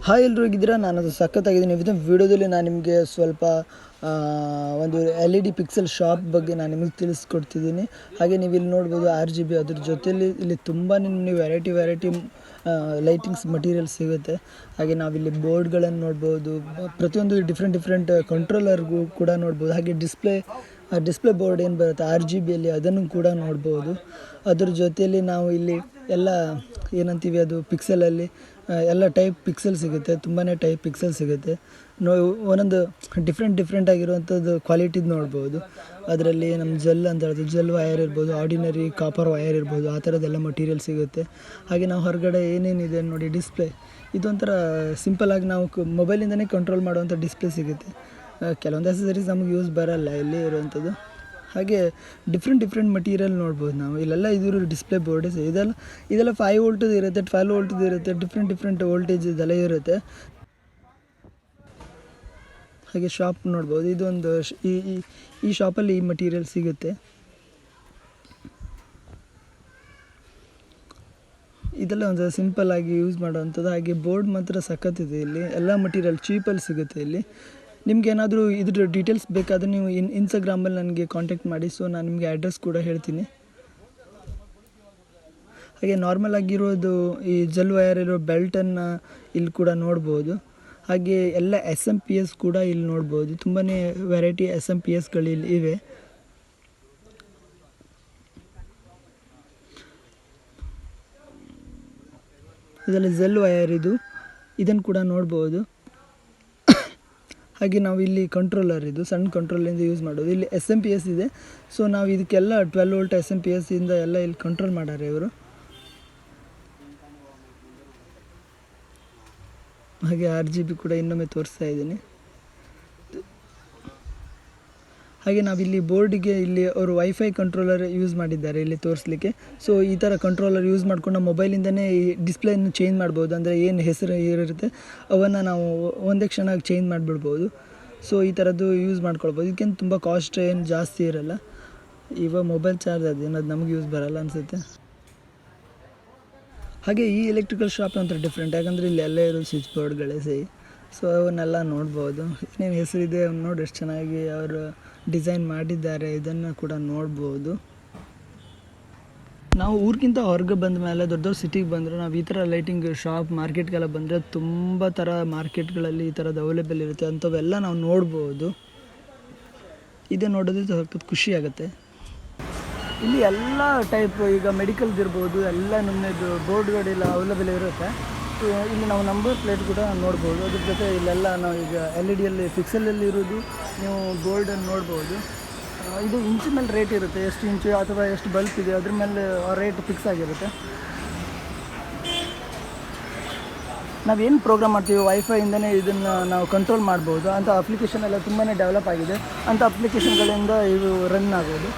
Hi ಎಲ್ಲರೂ ಹೇಗಿದ್ದೀರಾ? ನಾನು ಅದು ಸಖತ್ತಾಗಿದ್ದೀನಿ. ಇವತ್ತಿನ ವೀಡಿಯೋದಲ್ಲಿ ನಾನು ನಿಮಗೆ ಸ್ವಲ್ಪ ಒಂದು LED ಪಿಕ್ಸೆಲ್ ಶಾಪ್ ಬಗ್ಗೆ ನಾನು ನಿಮಗೆ ತಿಳಿಸ್ಕೊಡ್ತಿದ್ದೀನಿ. ಹಾಗೆ ನೀವು ಇಲ್ಲಿ ನೋಡ್ಬೋದು RGB, ಅದ್ರ ಜೊತೆಯಲ್ಲಿ ಇಲ್ಲಿ ತುಂಬಾ ನಿಮಗೆ ವೆರೈಟಿ ಲೈಟಿಂಗ್ಸ್ ಮಟೀರಿಯಲ್ ಸಿಗುತ್ತೆ. ಹಾಗೆ ನಾವಿಲ್ಲಿ ಬೋರ್ಡ್ಗಳನ್ನು ನೋಡ್ಬೋದು, ಪ್ರತಿಯೊಂದು ಡಿಫ್ರೆಂಟ್ ಕಂಟ್ರೋಲರ್ಗೂ ಕೂಡ ನೋಡ್ಬೋದು. ಹಾಗೆ ಡಿಸ್ಪ್ಲೇ ಬೋರ್ಡ್ ಏನು ಬರುತ್ತೆ RGBಯಲ್ಲಿ ಅದನ್ನು ಕೂಡ ನೋಡ್ಬೋದು. ಅದ್ರ ಜೊತೆಯಲ್ಲಿ ನಾವು ಇಲ್ಲಿ ಎಲ್ಲ ಏನಂತೀವಿ ಅದು ಪಿಕ್ಸೆಲಲ್ಲಿ ಎಲ್ಲ ಟೈಪ್ ಪಿಕ್ಸೆಲ್ ಸಿಗುತ್ತೆ, ತುಂಬಾ ಟೈಪ್ ಪಿಕ್ಸೆಲ್ ಸಿಗುತ್ತೆ. ಒಂದೊಂದು ಡಿಫ್ರೆಂಟ್ ಆಗಿರುವಂಥದ್ದು ಕ್ವಾಲಿಟಿದು ನೋಡ್ಬೋದು. ಅದರಲ್ಲಿ ನಮ್ಮ ಜೆಲ್ ಅಂತ ಹೇಳ್ತೀವಿ, ಜೆಲ್ ವಯರ್ ಇರ್ಬೋದು, ಆರ್ಡಿನರಿ ಕಾಪರ್ ವಯರ್ ಇರ್ಬೋದು, ಆ ಥರದ್ದೆಲ್ಲ ಮಟೀರಿಯಲ್ ಸಿಗುತ್ತೆ. ಹಾಗೆ ನಾವು ಹೊರಗಡೆ ಏನೇನಿದೆ ನೋಡಿ ಡಿಸ್ಪ್ಲೇ, ಇದೊಂಥರ ಸಿಂಪಲ್ಲಾಗಿ ನಾವು ಮೊಬೈಲಿಂದನೇ ಕಂಟ್ರೋಲ್ ಮಾಡುವಂಥ ಡಿಸ್ಪ್ಲೇ ಸಿಗುತ್ತೆ. ಕೆಲವೊಂದು ಅಸೆಸರೀಸ್ ನಮಗೆ ಯೂಸ್ ಬರೋಲ್ಲ ಇಲ್ಲಿ ಇರುವಂಥದ್ದು. ಹಾಗೆ ಡಿಫ್ರೆಂಟ್ ಮಟೀರಿಯಲ್ ನೋಡ್ಬೋದು ನಾವು ಇಲ್ಲೆಲ್ಲ. ಇದು ಡಿಸ್ಪ್ಲೇ ಬೋರ್ಡ್ ಇದೆಲ್ಲ 5 ವೋಲ್ಟದು ಇರುತ್ತೆ, 12 ವೋಲ್ಟದು ಇರುತ್ತೆ, ಡಿಫ್ರೆಂಟ್ ವೋಲ್ಟೇಜ್ ಇದೆಲ್ಲ ಇರುತ್ತೆ. ಹಾಗೆ ಶಾಪ್ ನೋಡ್ಬೋದು, ಇದೊಂದು ಈ ಶಾಪಲ್ಲಿ ಈ ಮಟೀರಿಯಲ್ ಸಿಗುತ್ತೆ. ಇದೆಲ್ಲ ಒಂದು ಸಿಂಪಲ್ಲಾಗಿ ಯೂಸ್ ಮಾಡೋವಂಥದ್ದು. ಹಾಗೆ ಬೋರ್ಡ್ ಮಾತ್ರ ಸಖತ್ತಿದೆ. ಇಲ್ಲಿ ಎಲ್ಲ ಮಟೀರಿಯಲ್ ಚೀಪಲ್ಲಿ ಸಿಗುತ್ತೆ. ಇಲ್ಲಿ ನಿಮ್ಗೆ ಏನಾದರೂ ಇದ್ರ ಡೀಟೇಲ್ಸ್ ಬೇಕಾದರೆ ನೀವು ಇನ್ಸ್ಟಾಗ್ರಾಮಲ್ಲಿ ನನಗೆ ಕಾಂಟ್ಯಾಕ್ಟ್ ಮಾಡಿ. ಸೊ ನಾನು ನಿಮಗೆ ಅಡ್ರೆಸ್ ಕೂಡ ಹೇಳ್ತೀನಿ. ಹಾಗೆ ನಾರ್ಮಲ್ ಆಗಿರೋದು ಈ ಜೆಲ್ ವಯರ್ ಇರೋ ಬೆಲ್ಟನ್ನು ಇಲ್ಲಿ ಕೂಡ ನೋಡ್ಬೋದು. ಹಾಗೆ ಎಲ್ಲ SMP ಕೂಡ ಇಲ್ಲಿ ನೋಡ್ಬೋದು. ತುಂಬಾ ವೆರೈಟಿ SMPSಗಳು ಇಲ್ಲಿ ಇವೆ. ಇದರಲ್ಲಿ ಜೆಲ್ ವಯರ್ ಇದನ್ನು ಕೂಡ ನೋಡ್ಬೋದು. ಹಾಗೆ ನಾವು ಇಲ್ಲಿ ಕಂಟ್ರೋಲರ್, ಇದು ಸಣ್ಣ ಕಂಟ್ರೋಲಿಂದ ಯೂಸ್ ಮಾಡೋದು. ಇಲ್ಲಿ SMP ಇದೆ. ಸೊ ನಾವು ಇದಕ್ಕೆಲ್ಲ 12 ವೋಲ್ಟ್ SMP ಇಂದ ಎಲ್ಲ ಇಲ್ಲಿ ಕಂಟ್ರೋಲ್ ಮಾಡ್ಯಾರೆ ಇವರು. ಹಾಗೆ RGB ಕೂಡ ಇನ್ನೊಮ್ಮೆ ತೋರಿಸ್ತಾ ಇದ್ದೀನಿ. ಹಾಗೆ ನಾವಿಲ್ಲಿ ಬೋರ್ಡಿಗೆ ಇಲ್ಲಿ ಅವರು ವೈಫೈ ಕಂಟ್ರೋಲರ್ ಯೂಸ್ ಮಾಡಿದ್ದಾರೆ ಇಲ್ಲಿ ತೋರಿಸ್ಲಿಕ್ಕೆ. ಸೊ ಈ ಥರ ಕಂಟ್ರೋಲರ್ ಯೂಸ್ ಮಾಡ್ಕೊಂಡು ನಾವು ಮೊಬೈಲಿಂದನೇ ಈ ಡಿಸ್ಪ್ಲೇಯನ್ನು ಚೇಂಜ್ ಮಾಡ್ಬೋದು. ಅಂದರೆ ಏನು ಹೆಸರು ಇರುತ್ತೆ ಅವನ್ನು ನಾವು ಒಂದೇ ಕ್ಷಣ ಚೇಂಜ್ ಮಾಡಿಬಿಡ್ಬೋದು. ಸೊ ಈ ಥರದ್ದು ಯೂಸ್ ಮಾಡ್ಕೊಳ್ಬೋದು. ಇದಕ್ಕೇನು ತುಂಬ ಕಾಸ್ಟ್ ಏನು ಜಾಸ್ತಿ ಇರೋಲ್ಲ. ಇವಾಗ ಮೊಬೈಲ್ ಚಾರ್ಜ್ ಅದೇನು ಅದು ನಮಗೆ ಯೂಸ್ ಬರೋಲ್ಲ ಅನಿಸುತ್ತೆ. ಹಾಗೆ ಈ ಎಲೆಕ್ಟ್ರಿಕಲ್ ಶಾಪ್ ಒಂಥರ ಡಿಫ್ರೆಂಟ್, ಯಾಕಂದರೆ ಇಲ್ಲಿ ಎಲ್ಲ ಇರೋ ಸ್ವಿಚ್ ಬೋರ್ಡ್ಗಳೇ ಸಹಿ. ಸೊ ಅವನ್ನೆಲ್ಲ ನೋಡ್ಬೋದು. ಏನೇನು ಹೆಸರಿದೆ ಅವ್ನು ನೋಡಿ ಎಷ್ಟು ಚೆನ್ನಾಗಿ ಅವರು ಡಿಸೈನ್ ಮಾಡಿದ್ದಾರೆ, ಇದನ್ನು ಕೂಡ ನೋಡ್ಬೋದು. ನಾವು ಊರಿಗಿಂತ ಹೊರಗೆ ಬಂದ ಮೇಲೆ ದೊಡ್ಡ ಸಿಟಿಗೆ ಬಂದರೆ ನಾವು ಈ ಥರ ಲೈಟಿಂಗ್ ಶಾಪ್ ಮಾರ್ಕೆಟ್ಗೆಲ್ಲ ಬಂದರೆ ತುಂಬ ಥರ ಮಾರ್ಕೆಟ್ಗಳಲ್ಲಿ ಈ ಥರದ್ದು ಅವೈಲೇಬಲ್ ಇರುತ್ತೆ. ಅಂಥವೆಲ್ಲ ನಾವು ನೋಡ್ಬೋದು. ಇದೇ ನೋಡೋದು ಸಖತ್ ಖುಷಿ ಆಗುತ್ತೆ. ಇಲ್ಲಿ ಎಲ್ಲ ಟೈಪ್, ಈಗ ಮೆಡಿಕಲ್ದು ಇರ್ಬೋದು, ಎಲ್ಲ ನಮ್ಮದು ಬೋರ್ಡ್ಗಳೆಲ್ಲ ಅವೈಲೇಬಲ್ ಇರುತ್ತೆ. ಇಲ್ಲಿ ನಾವು ನಂಬರ್ ಪ್ಲೇಟ್ ಕೂಡ ನೋಡ್ಬೋದು. ಅದ್ರ ಜೊತೆ ಇಲ್ಲೆಲ್ಲ ನಾವು ಈಗ LEDಯಲ್ಲಿ ಪಿಕ್ಸೆಲಲ್ಲಿ ಇರೋದು ನೀವು ಬೋರ್ಡನ್ನು ನೋಡ್ಬೋದು. ಇದು ಇಂಚು ಮೇಲೆ ರೇಟ್ ಇರುತ್ತೆ, ಎಷ್ಟು ಇಂಚು ಅಥವಾ ಎಷ್ಟು ಬಲ್ಪ್ ಇದೆ ಅದ್ರ ಮೇಲೆ ರೇಟ್ ಫಿಕ್ಸ್ ಆಗಿರುತ್ತೆ. ನಾವೇನು ಪ್ರೋಗ್ರಾಮ್ ಮಾಡ್ತೀವಿ ವೈಫೈಯಿಂದನೇ ಇದನ್ನು ನಾವು ಕಂಟ್ರೋಲ್ ಮಾಡ್ಬೋದು. ಅಂಥ ಅಪ್ಲಿಕೇಶನ್ ಎಲ್ಲ ತುಂಬಾ ಡೆವಲಪ್ ಆಗಿದೆ. ಅಂಥ ಅಪ್ಲಿಕೇಶನ್ಗಳಿಂದ ಇವು ರನ್ ಆಗೋದು.